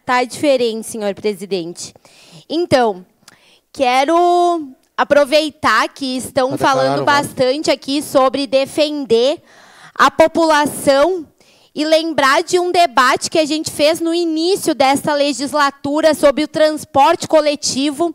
Tá diferente, senhor presidente. Então, quero aproveitar que estão falando bastante aqui sobre defender a população e lembrar de um debate que a gente fez no início desta legislatura sobre o transporte coletivo,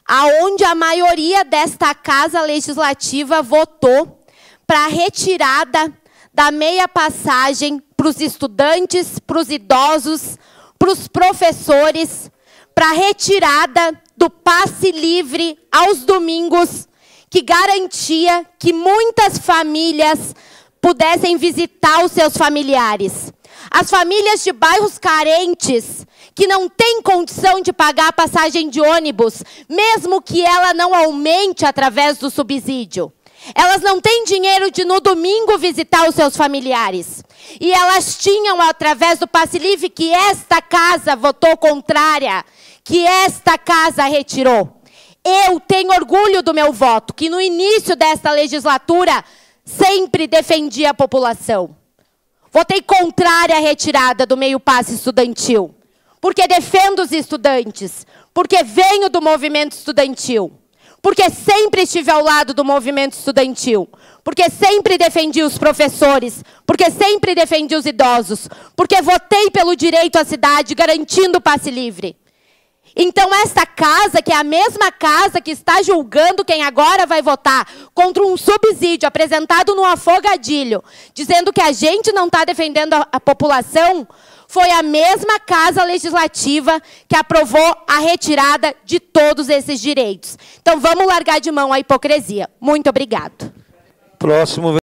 aonde a maioria desta Casa Legislativa votou para a retirada da meia passagem para os estudantes, para os idosos, para os professores, para a retirada do passe livre aos domingos, que garantia que muitas famílias pudessem visitar os seus familiares. As famílias de bairros carentes, que não têm condição de pagar a passagem de ônibus, mesmo que ela não aumente através do subsídio. Elas não têm dinheiro de, no domingo, visitar os seus familiares. E elas tinham, através do passe livre, que esta casa votou contrária, que esta casa retirou. Eu tenho orgulho do meu voto, que no início desta legislatura sempre defendi a população. Votei contrária à retirada do meio passe estudantil, porque defendo os estudantes, porque venho do movimento estudantil, porque sempre estive ao lado do movimento estudantil, porque sempre defendi os professores, porque sempre defendi os idosos, porque votei pelo direito à cidade, garantindo o passe livre. Então, esta casa, que é a mesma casa que está julgando quem agora vai votar contra um subsídio apresentado no afogadilho, dizendo que a gente não está defendendo a população, foi a mesma Casa Legislativa que aprovou a retirada de todos esses direitos. Então, vamos largar de mão a hipocrisia. Muito obrigado. Próximo.